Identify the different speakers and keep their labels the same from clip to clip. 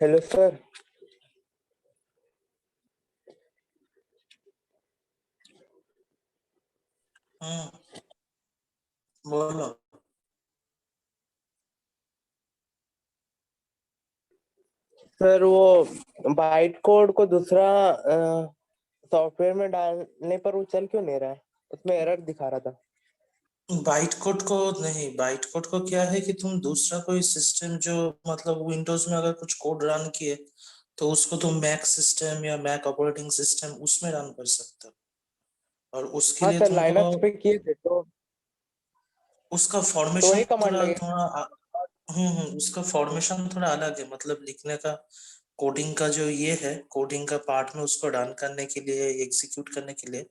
Speaker 1: Hello sir.
Speaker 2: बोलो।
Speaker 1: Sir वो byte code को दूसरा सॉफ्टवेयर में डालने पर वो चल क्यों नहीं रहा है? उसमें एरर दिखा रहा था।
Speaker 2: बाइट कोड को नहीं, बाइट कोड को क्या है कि तुम दूसरा कोई सिस्टम जो मतलब विंडोज में अगर कुछ कोड रन किए तो उसको तुम मैक सिस्टम या मैक ऑपरेटिंग सिस्टम उसमें रन कर सकते हो। और उसके
Speaker 1: हाँ
Speaker 2: लिए
Speaker 1: सर,
Speaker 2: तुमको
Speaker 1: लाइनक्स पे किए थे तो
Speaker 2: उसका
Speaker 1: वही
Speaker 2: फॉर्मेशन
Speaker 1: कमांड
Speaker 2: थोड़ा
Speaker 1: लगे।
Speaker 2: थोड़ा उसका फॉर्मेशन थोड़ा अलग है, मतलब लिखने का कोडिंग का जो ये है, कोडिंग का पार्ट में उसको रन करने के लिए, एग्जीक्यूट करने के लिए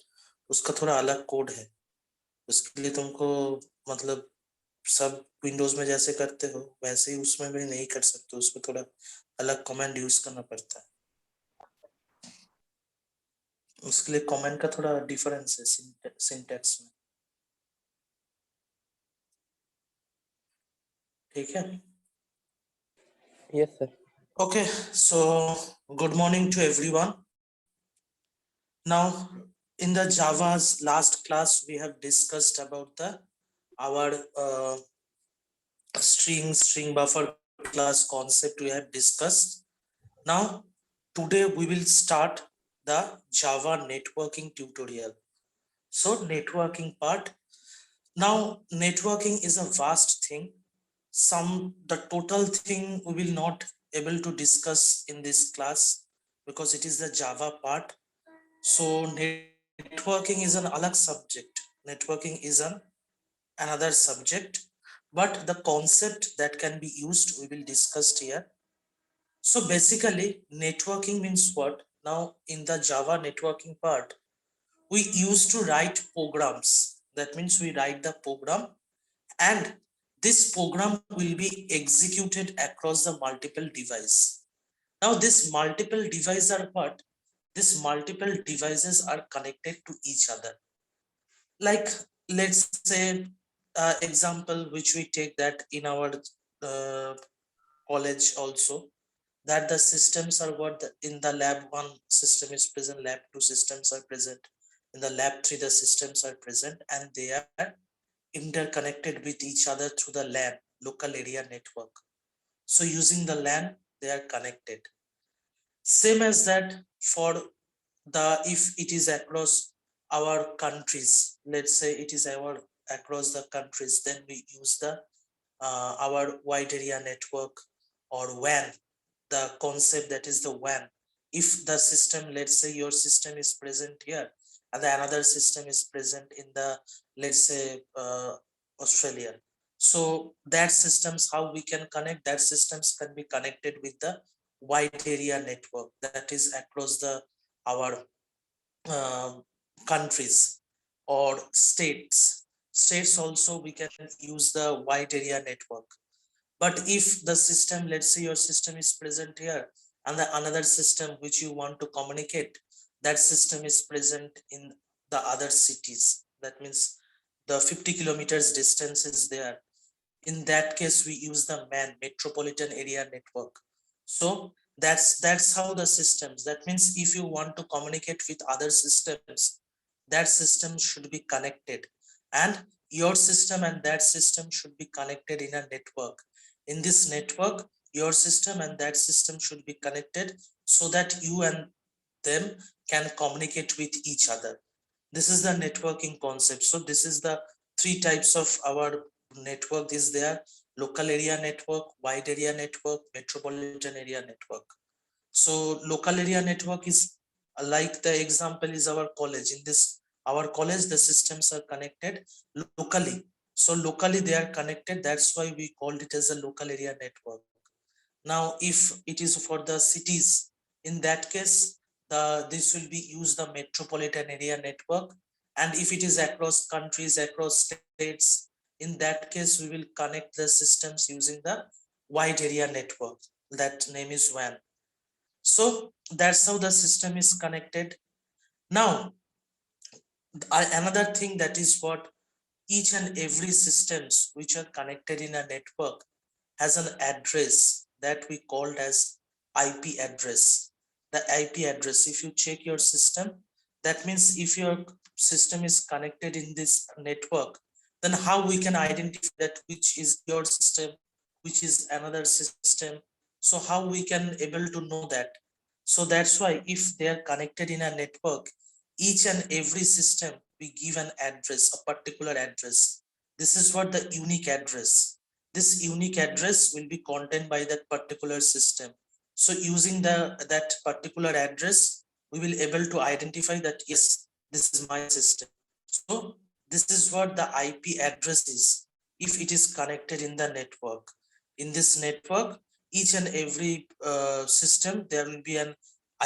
Speaker 2: उसका थोड़ा अलग कोड है। उसके लिए तुमको मतलब सब विंडोज में जैसे करते हो वैसे ही उसमें भी नहीं कर सकते, उसमें थोड़ा अलग कमांड यूज करना पड़ता है। उसके लिए कमांड का थोड़ा डिफरेंस है सिंटैक्स में। ठीक है।
Speaker 1: Yes sir.
Speaker 2: Okay, so good morning to everyone. Now, in the Java's last class, we have discussed about the our string buffer class concept we have discussed. Now, today we will start the Java networking tutorial. So, networking part. Now, networking is a vast thing. The total thing we will not able to discuss in this class because it is the Java part. So networking is an alag subject. Networking is another subject, but the concept that can be used we will discuss here. So basically, networking means what? Now in the Java networking part, we used to write programs. That means we write the program, and this program will be executed across the multiple device. Now this multiple devices are what? These multiple devices are connected to each other. Like let's say example which we take that in our uh, college also, that the systems are what in the lab 1 system is present, lab 2 systems are present, in the lab 3 the systems are present, and they are interconnected with each other through the LAN, local area network. So using the LAN they are connected. Same as that for the if it is across our countries, let's say it is our across the countries, then we use the our wide area network or WAN, the concept that is the WAN. If the system, let's say your system is present here and the another system is present in the, let's say Australia, so that systems, how we can connect that systems can be connected with the wide area network that is across the our countries or states also we can use the wide area network. But if the system, let's say your system is present here and the another system which you want to communicate, that system is present in the other cities, that means the 50 kilometers distance is there, in that case we use the MAN, metropolitan area network. So that's how the systems, that means if you want to communicate with other systems, that system should be connected, and your system and that system should be connected in a network. In this network your system and that system should be connected so that you and them can communicate with each other. This is the networking concept. So this is the three types of our network is there: local area network, wide area network, metropolitan area network. So local area network is like the example is our college. In this our college the systems are connected locally, so locally they are connected, that's why we called it as a local area network. Now if it is for the cities, in that case this will be use the metropolitan area network, and if it is across countries, across states, in that case we will connect the systems using the wide area network, that name is WAN. So that's how the system is connected. Now another thing that is what each and every systems which are connected in a network has an address that we called as IP address. The IP address, if you check your system, that means if your system is connected in this network, then how we can identify that which is your system, which is another system? So how we can able to know that? So that's why if they are connected in a network, each and every system we give an address, a particular address. This is what the unique address. This unique address will be contained by that particular system. So using that particular address, we will able to identify that yes, this is my system. So this is what the IP address is if it is connected in the network. In this network, each and every system, there will be an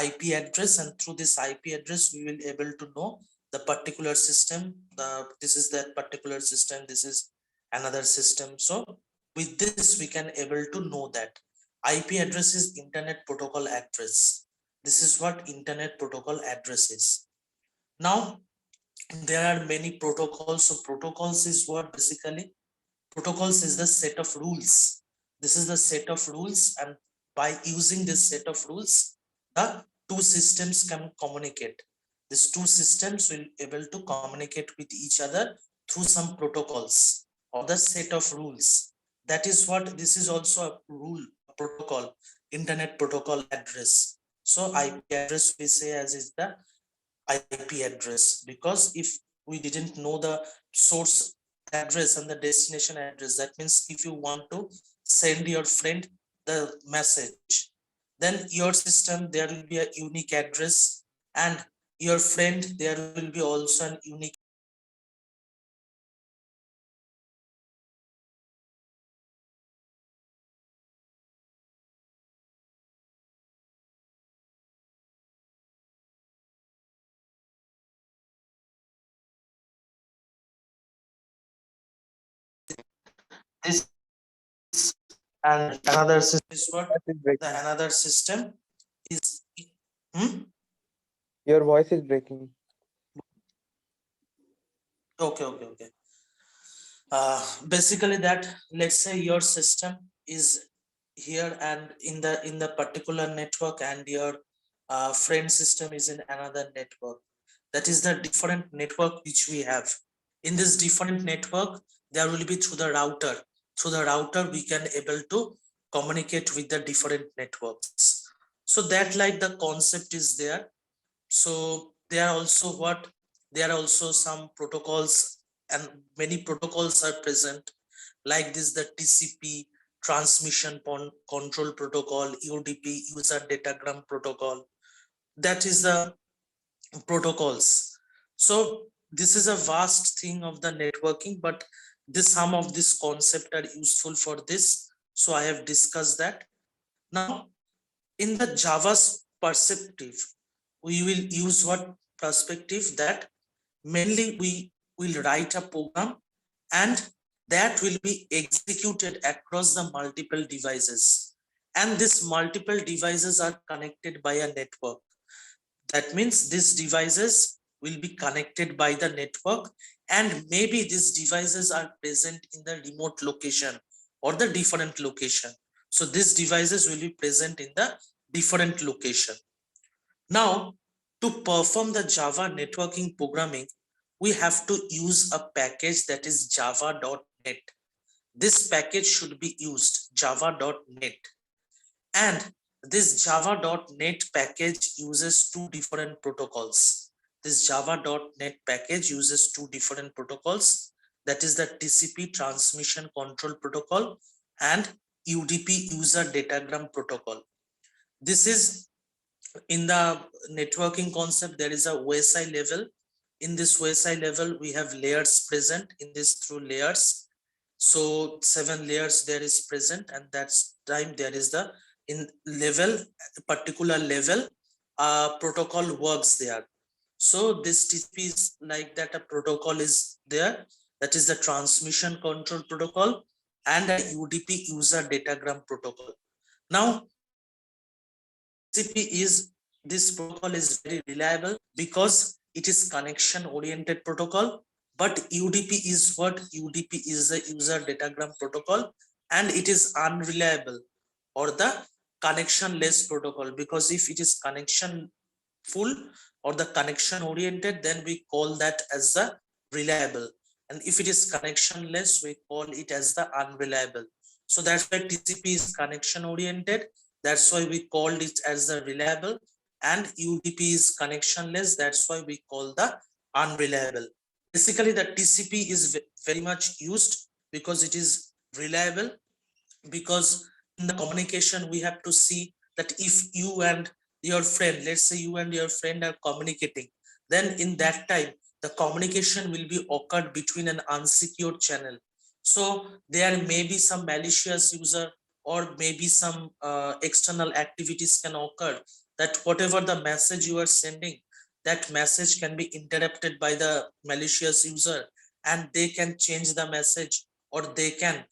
Speaker 2: IP address, and through this IP address, we will able to know the particular system. This is that particular system. This is another system. So with this, we can able to know that IP address is Internet Protocol address. This is what Internet Protocol address is. Now, there are many protocols. So protocols is what basically? Protocols is the set of rules. This is the set of rules, and by using this set of rules, the two systems can communicate. These two systems will able to communicate with each other through some protocols or the set of rules. That is what this is also a rule, a protocol, Internet Protocol address. So IP address we say as is the IP address, because if we didn't know the source address and the destination address, that means if you want to send your friend the message, then your system there will be a unique address, and your friend there will be also an unique. This and another system is what
Speaker 1: Voice is breaking.
Speaker 2: the another system is.
Speaker 1: Your voice is breaking.
Speaker 2: Okay. Basically that, let's say your system is here and in the particular network, and your friend system is in another network. That is the different network which we have. In this different network, there will be through the router we can able to communicate with the different networks. So that like the concept is there. So there are also what, there are also some protocols, and many protocols are present, like this the TCP, transmission control protocol, UDP, user datagram protocol. That is the protocols. So this is a vast thing of the networking, but this some of this concept are useful for this, so I have discussed that. Now in the Java's perspective, we will use what perspective, that mainly we will write a program, and that will be executed across the multiple devices, and these multiple devices are connected by a network. That means these devices will be connected by the network, and maybe these devices are present in the remote location or the different location. So these devices will be present in the different location. Now, to perform the Java networking programming, we have to use a package that is java.net. This package should be used, java.net. And this java.net package uses two different protocols. This java.net package uses two different protocols. That is the TCP, transmission control protocol, and UDP, user datagram protocol. This is in the networking concept. There is a OSI level. In this OSI level, we have layers present in this through layers. So 7 layers there is present, and that's time there is the in level, particular level protocol works there. So this TCP is like that, a protocol is there, that is the transmission control protocol, and a UDP, user datagram protocol. Now TCP is, this protocol is very reliable because it is connection oriented protocol. But UDP is what? UDP is the user datagram protocol, and it is unreliable, or the connectionless protocol, because if it is connection full or the connection oriented, then we call that as the reliable, and if it is connectionless, we call it as the unreliable. So that's why TCP is connection oriented, that's why we called it as the reliable, and UDP is connectionless, that's why we call the unreliable. Basically the TCP is very much used because it is reliable, because in the communication we have to see that if you and your friend, let's say you and your friend are communicating, then in that time the communication will be occurred between an unsecured channel. So there may be some malicious user or maybe some external activities can occur, that whatever the message you are sending, that message can be interrupted by the malicious user, and they can change the message, or they can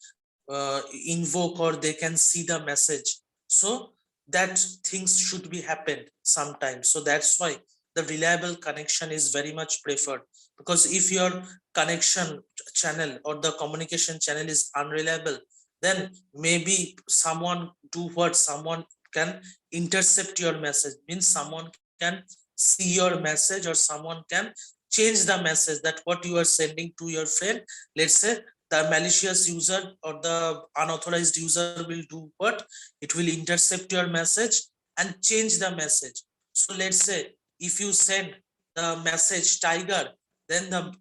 Speaker 2: invoke, or they can see the message. So that things should be happened sometimes. So that's why the reliable connection is very much preferred, because if your connection channel or the communication channel is unreliable, then maybe someone do what, someone can intercept your message, means someone can see your message, or someone can change the message that what you are sending to your friend. Let's say the malicious user or the unauthorized user will do what? It will intercept your message and change the message. So let's say if you send the message tiger, then the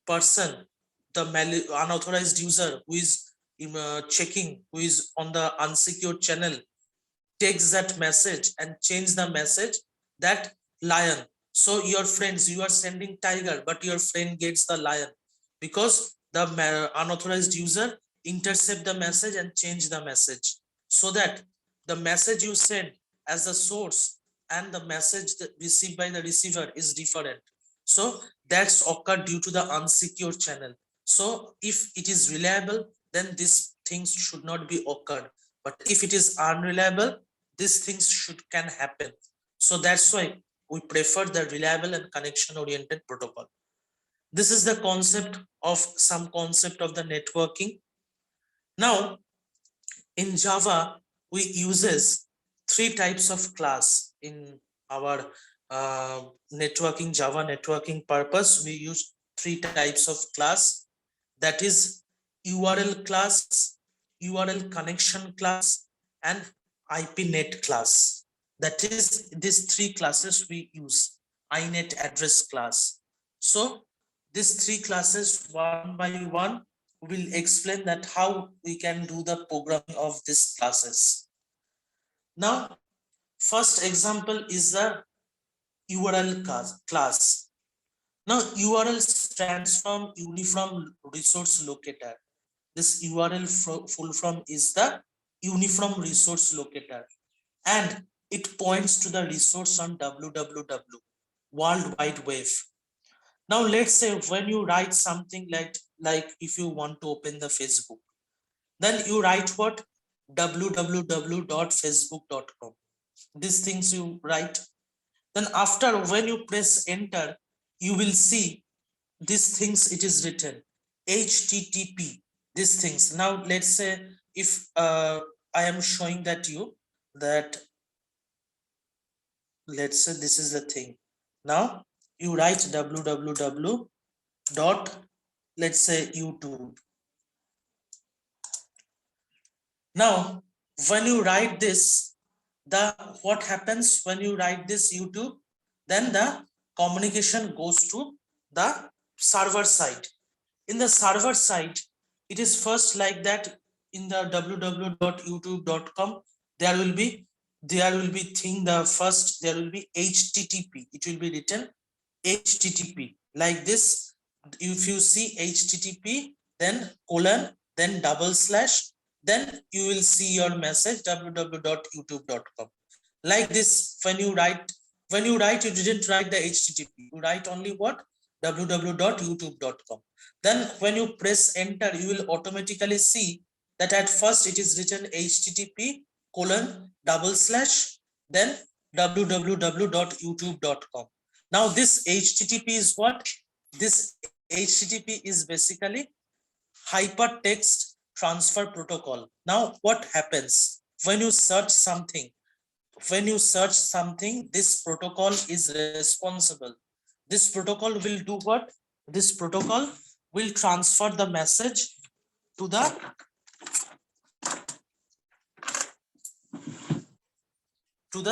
Speaker 2: person, the unauthorized user who is checking, who is on the unsecured channel, takes that message and change the message that lion. So your friends, you are sending tiger, but your friend gets the lion, because the unauthorized user intercept the message and change the message, so that the message you send as the source and the message that received by the receiver is different. So that's occurred due to the unsecured channel. So if it is reliable, then these things should not be occurred, but if it is unreliable, these things can happen. So that's why we prefer the reliable and connection oriented protocol. This is the concept of some concept of the networking. Now in Java we uses three types of class in our networking, Java networking purpose. We use three types of class, that is URL class, URL connection class, and IPNet class. That is these three classes we use, INET address class. So these three classes one by one will explain that how we can do the programming of these classes. Now first example is the URL class. Now URL stands from Uniform Resource Locator. This URL full form is the Uniform Resource Locator, and it points to the resource on www, World Wide Web. Now let's say when you write something like if you want to open the Facebook, then you write what? www.facebook.com. These things you write. Then after, when you press enter, you will see these things, it is written HTTP, these things. Now let's say if I am showing that you that, let's say this is the thing. Now you write www dot, let's say YouTube. Now when you write this, what happens when you write this YouTube? Then the communication goes to the server side. In the server side, it is first like that. In the www.youtube.com, there will be thing, the first there will be HTTP. It will be written HTTP like this. If you see HTTP, then colon, then double slash, then you will see your message www.youtube.com. Like this. When you write, you didn't write the HTTP, you write only what? www.youtube.com. Then when you press enter, you will automatically see that at first it is written HTTP colon double slash, then www.youtube.com. Now this HTTP is what? This HTTP is basically hypertext transfer protocol. Now what happens when you search something when you search something, this protocol is responsible. This protocol will do what? This protocol will transfer the message to the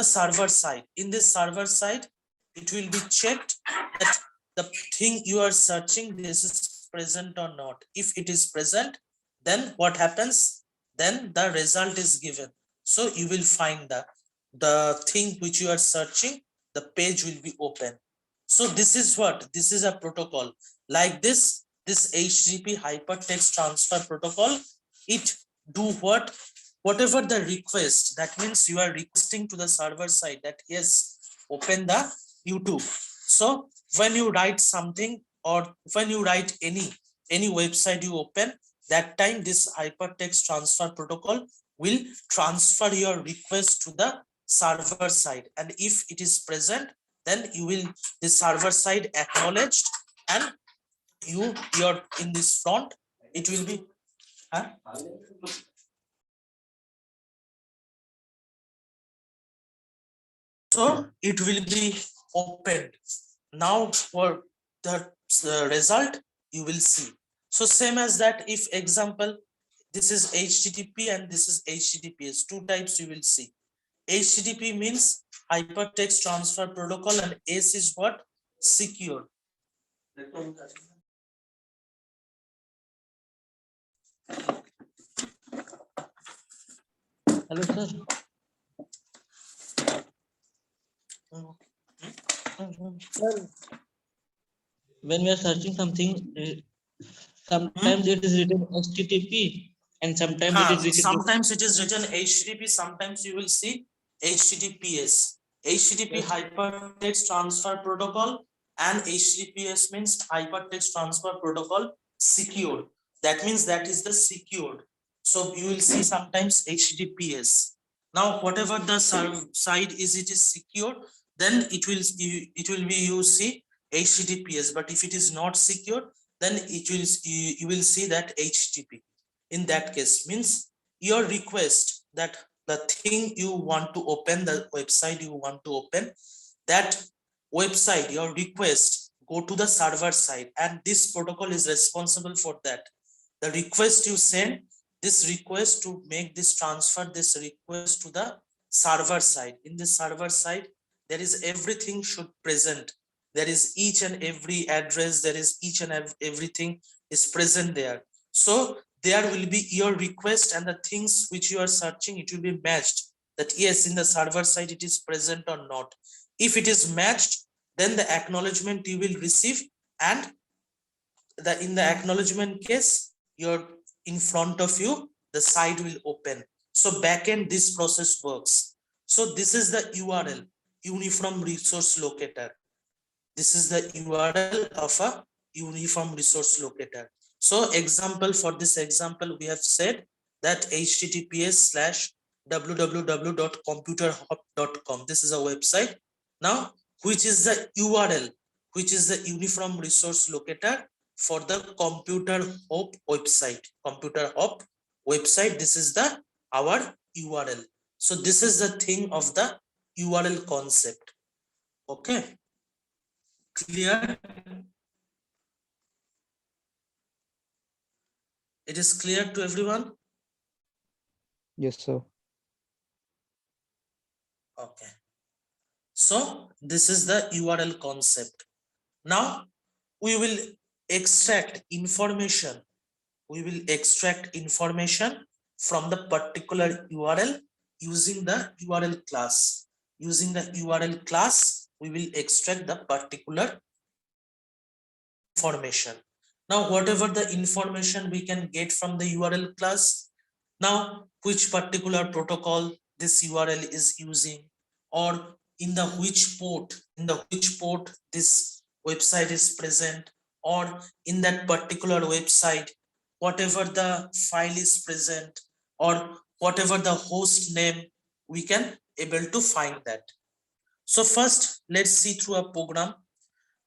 Speaker 2: server side. In this server side, it will be checked that the thing you are searching, this is present or not. If it is present, then what happens? Then the result is given. So you will find the thing which you are searching, the page will be open. So this is what? This is a protocol. Like this HTTP hypertext transfer protocol, it do what? Whatever the request, that means you are requesting to the server side that yes, open the YouTube. So when you write something, or when you write any website you open, that time this hypertext transfer protocol will transfer your request to the server side, and if it is present, then you will, the server side acknowledged, and you're in this front, it will be so it will be opened. Now for the result you will see. So same as that, if example, this is HTTP and this is HTTPS, two types you will see. HTTP means hypertext transfer protocol, and S is what? Secure.
Speaker 3: Hello, sir. Sir, when we are searching something, sometimes it is written HTTP and sometimes it is written.
Speaker 2: Sometimes it is written HTTP, sometimes you will see HTTPS. HTTP
Speaker 3: Yes.
Speaker 2: hypertext transfer protocol, and HTTPS means hypertext transfer protocol secured. That means that is the secured. So you will see sometimes HTTPS. Now whatever the side is, it is secure, then it will be, you see HTTPS. But if it is not secure, then it will, you will see that HTTP. In that case, means your request, that the thing you want to open, the website you want to open, that website, your request go to the server side, and this protocol is responsible for that. The request you send, this request to make this transfer, this request to the server side. In the server side, there is everything should present. There is each and every address, there is each and everything is present there. So there will be your request, and the things which you are searching, it will be matched, that yes, in the server side it is present or not. If it is matched, then the acknowledgement you will receive, and in the acknowledgement case, you're in front of you, the site will open. So backend, this process works. So this is the URL, Uniform Resource Locator. This is the URL of a Uniform Resource Locator. So example, for this example, we have said that https://www.computerhub.com. This is a website. Now, which is the URL, which is the Uniform Resource Locator for the Computer Hub website. Computer Hub website, this is the our URL. So this is the thing of the URL concept. Okay. Clear? It is clear to everyone?
Speaker 1: Yes, sir.
Speaker 2: Okay. So this is the URL concept. Now we will extract information. We will extract information from the particular URL using the URL class. Using the URL class, we will extract the particular information. Now, whatever the information we can get from the URL class, now which particular protocol this URL is using, or in the which port this website is present, or in that particular website, whatever the file is present, or whatever the host name, we can able to find that. So first, let's see through a program.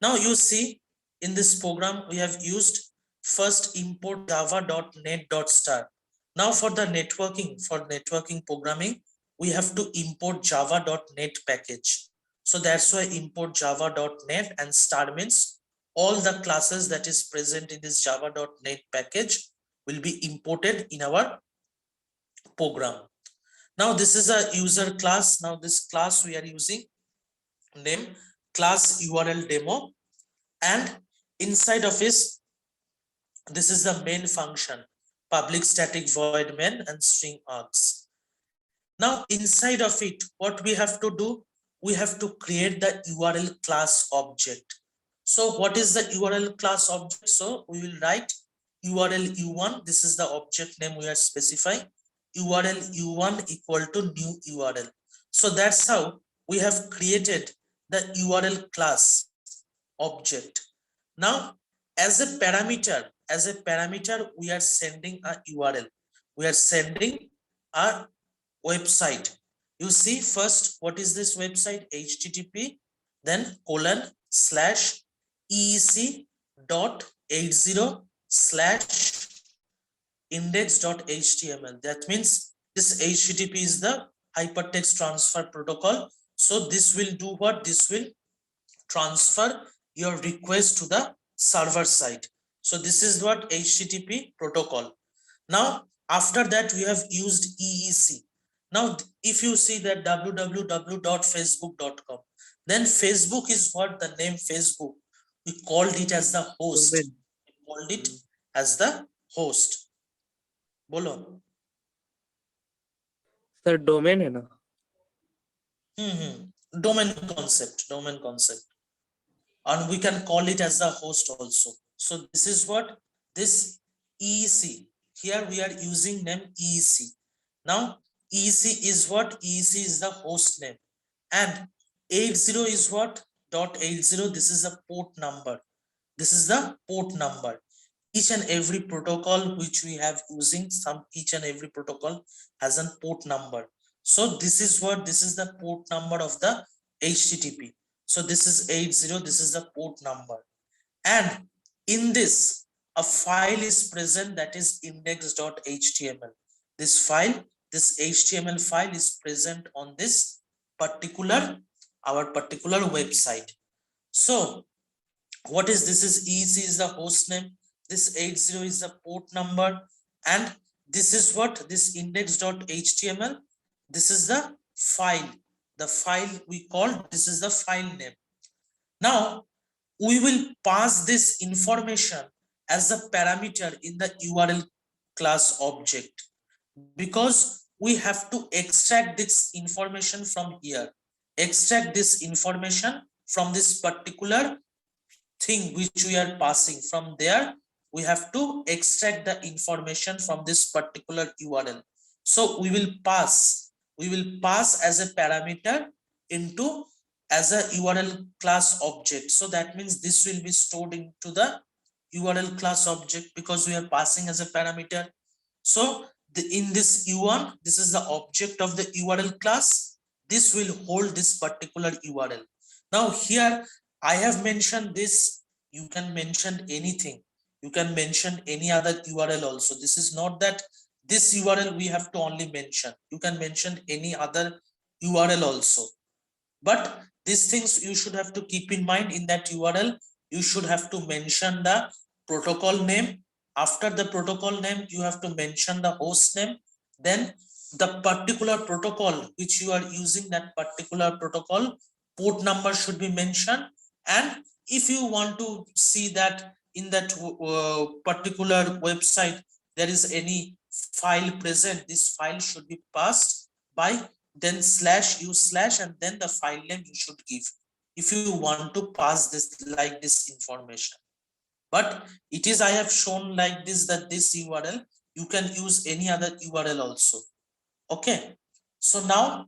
Speaker 2: Now you see, in this program, we have used first import java.net.star. Now for the networking, programming, we have to import java.net package. So that's why import java.net, and star means all the classes that is present in this java.net package will be imported in our program. Now this is a user class. Now this class we are using name class URL demo, and inside of this is the main function public static void main and string args. Now inside of it, what we have to do, we have to create the URL class object. So what is the URL class object? So we will write URL u1, this is the object name we are specifying, URL u1 equal to new URL. So that's how we have created the URL class object. Now as a parameter, we are sending a URL, we are sending a website. You see first, what is this website? HTTP then :/80/index.html. That means this HTTP is the hypertext transfer protocol. So this will do what? This will transfer your request to the server side. So this is what HTTP protocol. Now after that we have used EEC. Now if you see that www.facebook.com, then Facebook is what? The name Facebook, we called it as the host. We called it as the host. Bolo.
Speaker 1: Sir domain है ना?
Speaker 2: Domain concept, and we can call it as the host also. So this is what? This EEC. Here we are using name EEC. Now EEC is what? EEC is the host name, and 80 is what? .80. This is the port number. This is the port number. Each and every protocol which we have using, each and every protocol has a port number. So this is what? This is the port number of the HTTP. So this is 80. This is the port number, and in this a file is present, that is index.html. This file, this HTML file is present on this particular, our particular website. So what is this? Is EC is the host name, this 80 is the port number, and this is what? This index.html, this is the file, we call, this is the file name. Now we will pass this information as a parameter in the URL class object, because we have to extract this information from here, extract this information from this particular thing which we are passing. From there we have to extract the information from this particular URL. So we will pass as a parameter into as a URL class object. So that means this will be stored into the URL class object because we are passing as a parameter. So in this U1, this is the object of the URL class. This will hold this particular URL. Now here I have mentioned this. You can mention anything. You can mention any other URL also. This is not that this URL we have to only mention. You can mention any other URL also. But these things you should have to keep in mind. In that URL, you should have to mention the protocol name. After the protocol name, you have to mention the host name. Then the particular protocol which you are using, that particular protocol port number should be mentioned. And if you want to see that in that particular website there is any file present, this file should be passed by then /u/ and then the file name you should give if you want to pass this like this information. But it is, I have shown like this, that this URL you can use any other URL also. Okay, so now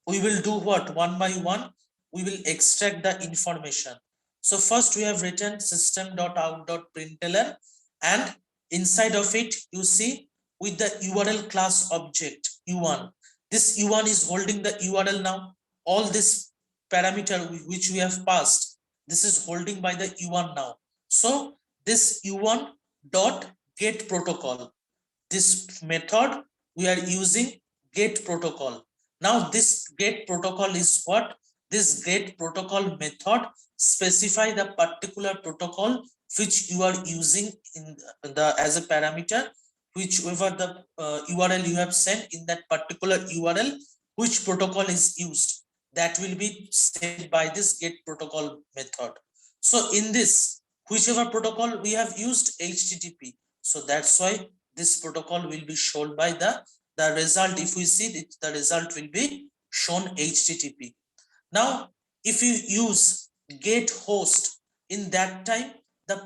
Speaker 2: we will do what? One by one we will extract the information. So first we have written system.out.println, and inside of it you see with the URL class object U1, this U1 is holding the URL. Now all this parameter which we have passed, this is holding by the U1 now. So this U1 dot get protocol, this method we are using get protocol. Now this get protocol is what? This get protocol method specify the particular protocol which you are using in the as a parameter, whichever the URL you have sent in that particular URL, which protocol is used, that will be set by this get protocol method. So in this, whichever protocol we have used, HTTP, so that's why this protocol will be shown by the result. If we see it, the result will be shown HTTP. Now if you use get host, in that time the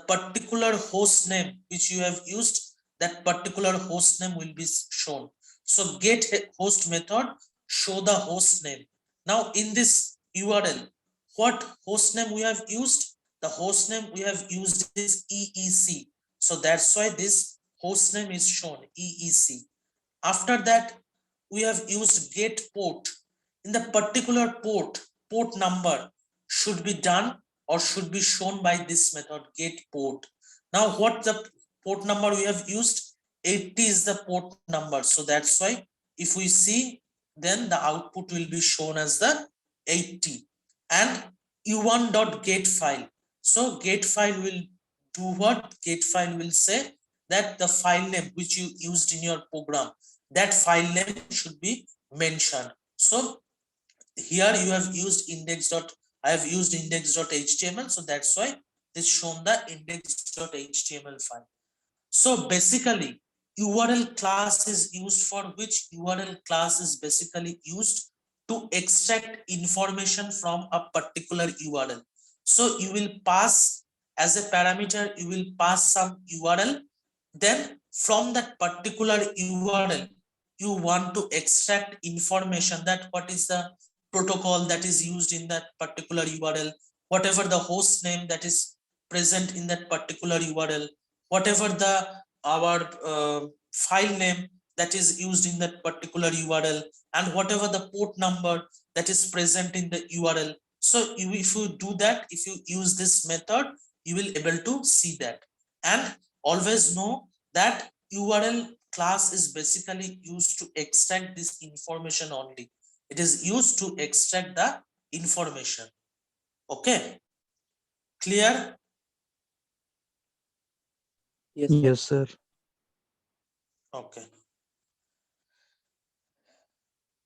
Speaker 2: particular host name which you have used, that particular host name will be shown. So get host method show the host name. Now in this URL, what host name we have used? The host name we have used is EEC. So that's why this host name is shown EEC. After that, we have used get port. In the particular port number should be done or should be shown by this method get port. Now what the port number we have used? 80 is the port number. So that's why if we see, then the output will be shown as the 80. And u1.get file. So get file will do what? Get file will say that the file name which you used in your program, that file name should be mentioned. So here you have used I have used index.html. So that's why this shown the index.html file. So basically URL class is used for which? URL class is basically used to extract information from a particular URL. So you will pass as a parameter, you will pass some URL, then from that particular URL you want to extract information, that what is the protocol that is used in that particular URL, whatever the host name that is present in that particular URL, whatever the file name that is used in that particular URL, and whatever the port number that is present in the URL. So if you do that, if you use this method, you will able to see that. And always know that URL class is basically used to extract this information only. It is used to extract the information. Okay, clear?
Speaker 1: Yes, sir.
Speaker 2: Okay.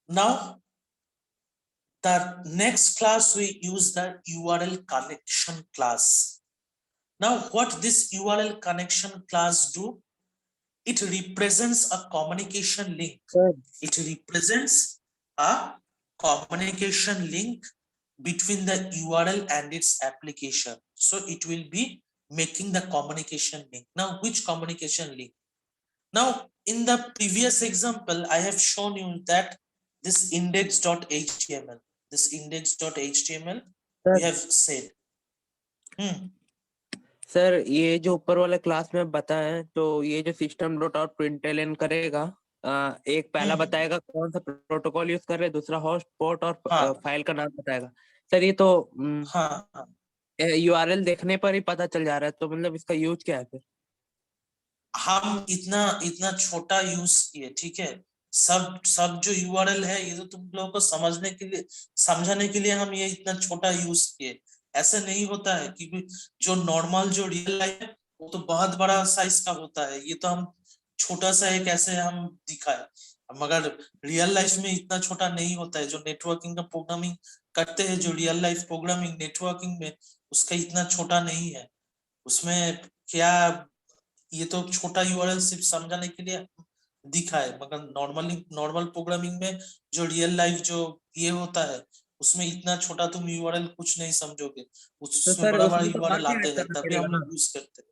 Speaker 2: Now the next class we use the URL connection class. Now what this URL connection class do? It represents a communication link. It represents a communication link between the URL and its application. So it will be making the communication link. Now which communication link? Now in the previous example, I have shown you that this index.html, we have said.
Speaker 1: Sir ये जो ऊपर वाले class में बताया, तो ये जो system dot out println करेगा, एक पहला बताएगा कौन सा प्रोटोकॉल यूज कर रहे हैं, दूसरा होस्ट पोर्ट और फाइल का नाम बताएगा। सर ये तो यूआरएल देखने पर ही पता चल जा रहा है, तो मतलब इसका यूज क्या है फिर?
Speaker 2: हम इतना छोटा यूज किए, ठीक है। सब जो यूआरएल है ये तो तुम लोगों को समझाने के लिए हम ये इतना छोटा यूज किए। ऐसे नहीं होता है कि जो नॉर्मल जो रियल लाइफ है वो तो बहुत बड़ा साइज का होता है, ये तो हम छोटा सा एक ऐसे हम दिखाए, मगर रियल लाइफ में इतना छोटा नहीं होता है। जो नेटवर्किंग का प्रोग्रामिंग करते हैं, जो रियल लाइफ प्रोग्रामिंग नेटवर्किंग में, उसका इतना छोटा नहीं है। उसमें क्या, ये तो छोटा यूआरएल सिर्फ समझाने के लिए दिखा है, मगर नॉर्मल प्रोग्रामिंग में जो रियल लाइफ जो ये होता है उसमें इतना छोटा तुम यूआरएल कुछ नहीं समझोगे। उसमें बड़ा यूआरएल आते हैं, तभी हम लोग यूज करते हैं।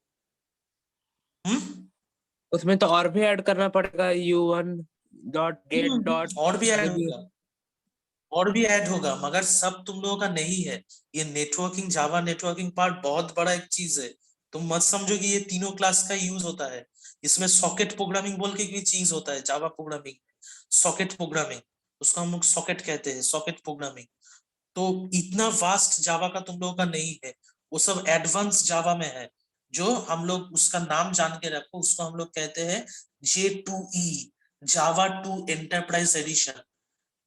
Speaker 1: उसमें तो और भी ऐड करना पड़ेगा, u1.get.
Speaker 2: और भी ऐड होगा, मगर सब तुम लोगों का नहीं है। ये नेटवर्किंग, जावा नेटवर्किंग पार्ट बहुत बड़ा एक चीज है। तुम मत समझो कि ये तीनों क्लास का यूज होता है। इसमें सॉकेट प्रोग्रामिंग बोल के कोई चीज होता है जावा प्रोग्रामिंग, सॉकेट प्रोग्रामिंग, उसको हम लोग सॉकेट कहते हैं, सॉकेट प्रोग्रामिंग। तो इतना वास्ट जावा का तुम लोगों का नहीं है, वो सब एडवांस जावा में है। जो हम लोग उसका नाम जान के रखो, उसको हम लोग कहते हैं J2E, जावा 2 एंटरप्राइज एडिशन,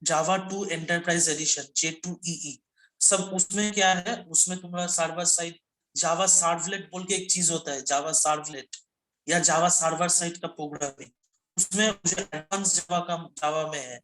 Speaker 2: जावा 2 एंटरप्राइज एडिशन, J2EE, सब उसमें क्या है, उसमें तुम्हारा सर्वर साइड जावा सर्वलेट बोल के एक चीज होता है, जावा सर्वलेट या जावा सर्वर साइड का प्रोग्रामिंग, उसमें जो एडवांस जावा में है।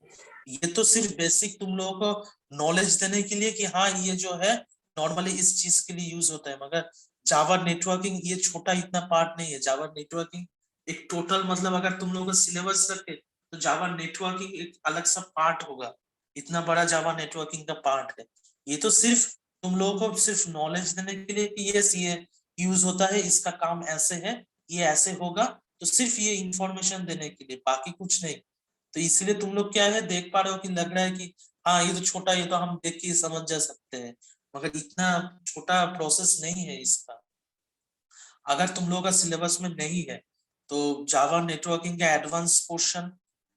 Speaker 2: ये तो सिर्फ बेसिक तुम लोगों को नॉलेज देने के लिए कि हाँ ये जो है नॉर्मली इस चीज के लिए यूज होता है, मगर जावा नेटवर्किंग ये छोटा इतना पार्ट नहीं है। जावा नेटवर्किंग एक टोटल मतलब अगर तुम लोगों का सिलेबस रखे तो जावा नेटवर्किंग एक अलग सा पार्ट होगा, इतना बड़ा जावा नेटवर्किंग का पार्ट है। ये तो सिर्फ तुम लोगों को सिर्फ नॉलेज देने के लिए कि यस ये यूज होता है, इसका काम ऐसे है, ये ऐसे होगा, तो सिर्फ ये इंफॉर्मेशन देने के लिए, बाकी कुछ नहीं। तो इसलिए तुम लोग क्या है देख पा रहे हो कि लग रहा है कि हाँ ये तो छोटा, ये तो हम देख के समझ जा सकते हैं, मगर इतना छोटा प्रोसेस नहीं है इसका। अगर तुम लोगों का सिलेबस में नहीं है तो जावा नेटवर्किंग का एडवांस पोर्शन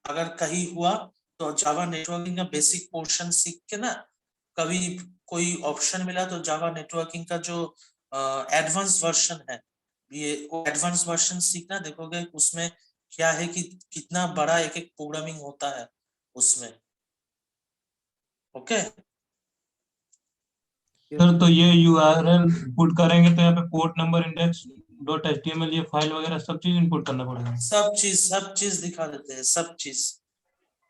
Speaker 2: अगर कहीं हुआ तो जावा नेटवर्किंग का बेसिक पोर्शन सीख के ना, कभी कोई ऑप्शन मिला तो जावा नेटवर्किंग का जो एडवांस वर्जन है, ये एडवांस वर्जन सीखना, देखोगे उसमें क्या है कि कितना बड़ा एक एक प्रोग्रामिंग होता है उसमें। ओके
Speaker 4: सर तो ये यूआरएल पुट करेंगे तो यहाँ पे port number index dot HTML ये फाइल वगैरह सब चीज इनपुट करना पड़ेगा।
Speaker 2: सब चीज दिखा देते हैं, सब चीज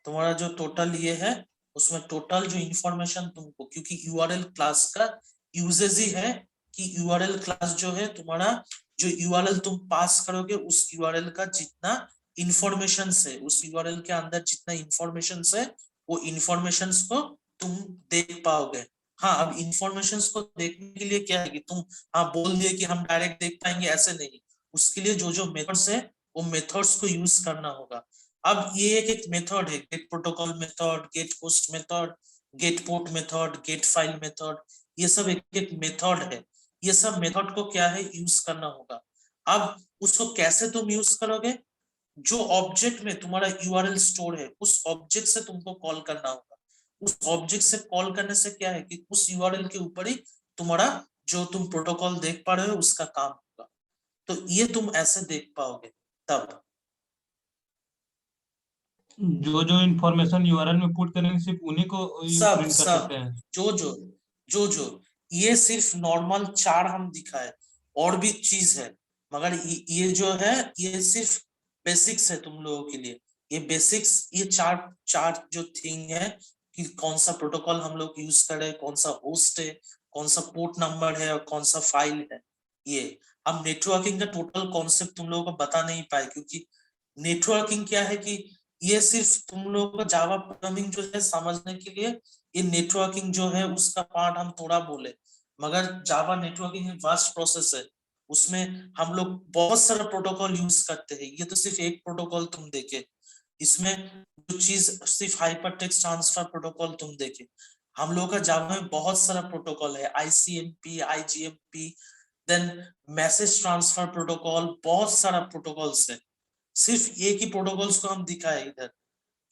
Speaker 2: तुम्हारा जो टोटल ये है उसमें टोटल जो इंफॉर्मेशन तुमको, क्योंकि यूआरएल क्लास का यूजेज ही है कि यूआरएल क्लास जो है तुम्हारा जो यूआरएल तुम पास करोगे उस यूआरएल का जितना इंफॉर्मेशन है, उस यूआरएल के अंदर जितना इंफॉर्मेशन है वो इंफॉर्मेशन को तुम देख पाओगे। हाँ अब इंफॉर्मेशन को देखने के लिए क्या है कि तुम हाँ बोल दिए कि हम डायरेक्ट देख पाएंगे, ऐसे नहीं, उसके लिए जो जो मेथड्स है वो मेथड्स को यूज करना होगा। अब ये एक मेथड है, get protocol method, get host method, get port method, get file method, ये सब एक एक मेथड है। ये सब मेथड को क्या है यूज करना होगा। अब उसको कैसे तुम यूज करोगे, जो ऑब्जेक्ट में तुम्हारा यूआरएल स्टोर है उस ऑब्जेक्ट से तुमको कॉल करना होगा। उस ऑब्जेक्ट से कॉल करने से क्या है कि उस यूआरएल के ऊपर ही तुम्हारा जो तुम प्रोटोकॉल देख पा रहे हो उसका काम होगा। तो ये तुम ऐसे देख पाओगे तब।
Speaker 4: जो जो इन्फॉर्मेशन यूआरएल में पुट करेंगे सिर्फ उन्हीं को
Speaker 2: सब
Speaker 4: प्रिंट कर सकते हैं।
Speaker 2: जो ये सिर्फ नॉर्मल 4 हम दिखाए, और भी चीज है, मगर ये जो है ये सिर्फ बेसिक्स है तुम लोगों के लिए। ये बेसिक्स ये चार जो थिंग है कि कौन सा प्रोटोकॉल हम लोग यूज कर रहे हैं, कौन सा होस्ट है, कौन सा पोर्ट नंबर है और कौन सा फाइल है। ये हम नेटवर्किंग का टोटल कॉन्सेप्ट तुम लोगों को बता नहीं पाए, क्योंकि नेटवर्किंग क्या है कि ये सिर्फ तुम लोगों का जावा प्रोग्रामिंग जो है समझने के लिए, ये नेटवर्किंग जो है उसका पार्ट हम थोड़ा बोले, मगर जावा नेटवर्किंग एक वास्ट प्रोसेस है। उसमें हम लोग बहुत सारा प्रोटोकॉल यूज करते हैं, ये तो सिर्फ एक प्रोटोकॉल तुम देखे, इसमें जो चीज सिर्फ हाइपर टेक्स्ट ट्रांसफर प्रोटोकॉल तुम देखे। हम लोग का जावा में बहुत सारा प्रोटोकॉल है, ICMP, IGMP, then message transfer protocol, बहुत सारा प्रोटोकॉल्स है। सिर्फ एक ही प्रोटोकॉल्स को हम दिखाए इधर,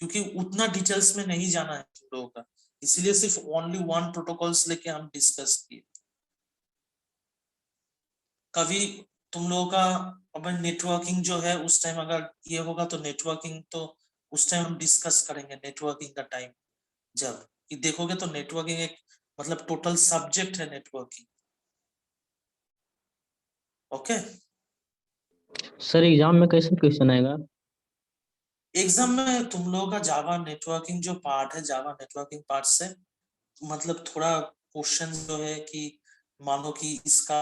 Speaker 2: क्योंकि उतना डिटेल्स में नहीं जाना है तुम लोगों का, इसलिए सिर्फ ओनली 1 प्रोटोकॉल्स लेके हम डिस्कस किए। कभी तुम लोगों का अब नेटवर्किंग जो है उस टाइम अगर ये होगा तो नेटवर्किंग तो उस टाइम हम डिस्कस करेंगे, नेटवर्किंग का टाइम जब कि देखोगे तो नेटवर्किंग एक मतलब टोटल सब्जेक्ट है नेटवर्किंग। ओके
Speaker 3: सर एग्जाम में कैसे क्वेश्चन आएगा?
Speaker 2: एग्जाम में तुम लोगों का जावा नेटवर्किंग जो पार्ट है, जावा नेटवर्किंग पार्ट से मतलब थोड़ा क्वेश्चन जो है कि मानो कि इसका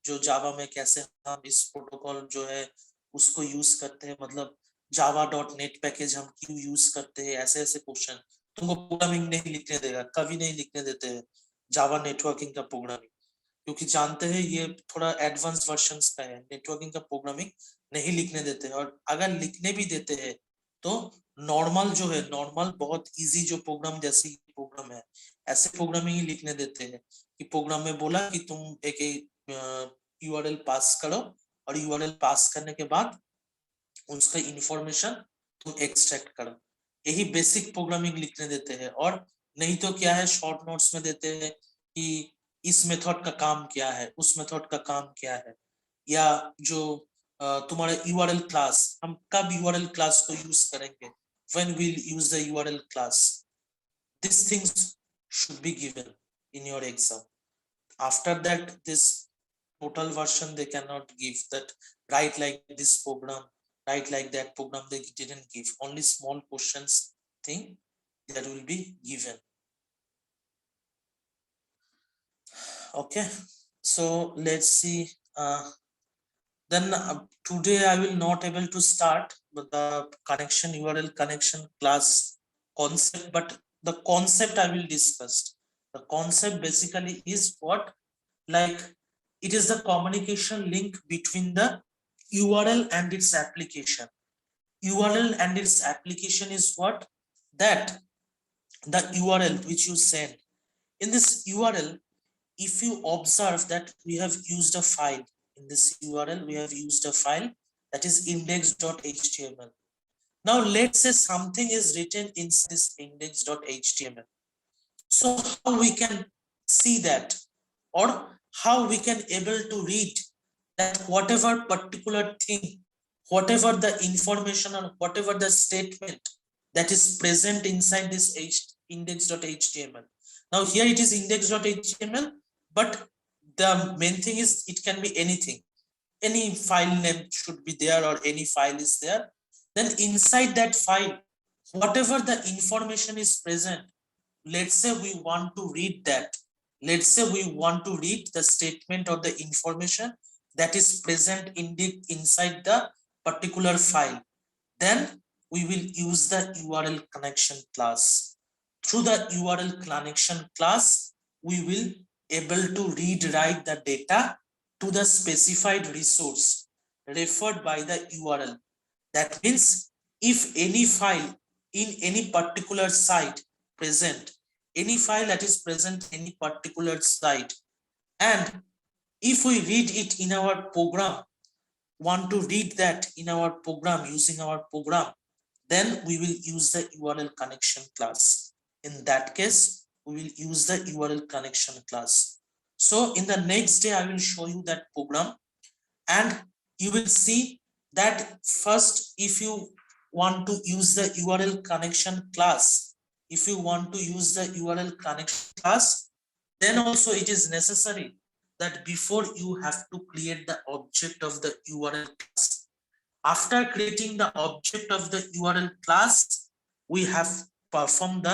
Speaker 2: जो जावा में कैसे हम इस प्रोटोकॉल जो है उसको यूज करते हैं, मतलब java.net पैकेज हम क्यों यूज करते हैं, ऐसे ऐसे क्वेश्चन तुमको प्रोग्रामिंग नहीं लिखने देगा, कभी नहीं लिखने देते हैं जावा नेटवर्किंग का प्रोग्रामिंग, क्योंकि जानते हैं ये थोड़ा एडवांस वर्जन्स का है, नेटवर्किंग का प्रोग्रामिंग नहीं लिखने देते हैं। और अगर लिखने भी देते हैं तो नॉर्मल जो है, नॉर्मल बहुत इजी जो प्रोग्राम जैसे प्रोग्राम है ऐसे प्रोग्रामिंग ही लिखने देते हैं कि प्रोग्राम में बोला कि तुम एक यूआरएल पास करो और यूआरएल पास करने के बाद उसका इंफॉर्मेशन तुम एक्सट्रैक्ट करो, यही बेसिक प्रोग्रामिंग लिखने देते हैं। और नहीं तो क्या है शॉर्ट नोट्स में देते हैं कि इस मेथड का काम क्या है, उस मेथड का काम क्या है, या जो तुम्हारा यूआरएल क्लास हम कब यूआरएल क्लास को यूज करेंगे when we'll use the URL class. These things should be given in your exam. After that, this total version they cannot give, that write like this program, write like that program, they didn't give. Only small questions thing that will be given. Okay, so let's see. Then today I will not able to start with the connection URL connection class concept, but the concept I will discuss. The concept basically is what, like it is the communication link between the URL and its application. URL and its application is what? That the URL which you send. In this URL, if you observe that we have used a file, in this URL, we have used a file that is index.html. Now let's say something is written in this index.html. So how we can see that, or how we can able to read that whatever particular thing, whatever the information or whatever the statement that is present inside this index.html. Now here it is index.html, but the main thing is it can be anything. Any file name should be there, or any file is there. Then inside that file, whatever the information is present, let's say we want to read that. Let's say we want to read the statement or the information that is present inside the particular file. Then we will use the URL connection class. Through the URL connection class, we will able to write the data to the specified resource referred by the URL. That means if any file in any particular site present, any file that is present in any particular site, and if we read it in our program, want to read that in our program using our program, then we will use the URL connection class. In that case, we will use the URL connection class. So in the next day, I will show you that program, and you will see that first, if you want to use the URL connection class, if you want to use the URL connection class, then also it is necessary that before you have to create the object of the URL class. After creating the object of the URL class, we have performed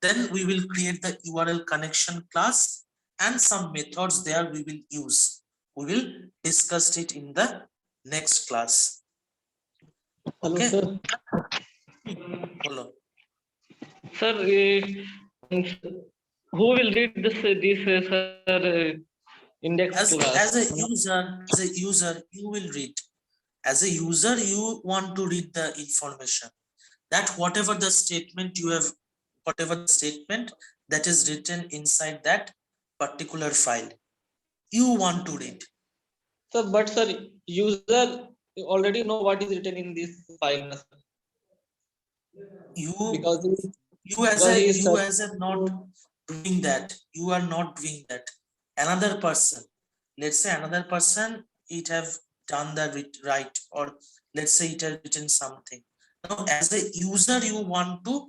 Speaker 2: then we will create the URL connection class, and some methods there we will use. We will discuss it in the next class.
Speaker 3: Hello,
Speaker 2: Okay.
Speaker 3: sir.
Speaker 2: Hello.
Speaker 3: Sir, who will read this sir, index class?
Speaker 2: As a user, you will read. As a user, you want to read the information. That whatever the statement you have, whatever the statement that is written inside that particular file, you want to read.
Speaker 3: Sir, but sir, user already know what is written in this file.
Speaker 2: You as a not doing that. You are not doing that. Another person, let's say another person, it have done the right, or let's say it has written something. Now, as a user, you want to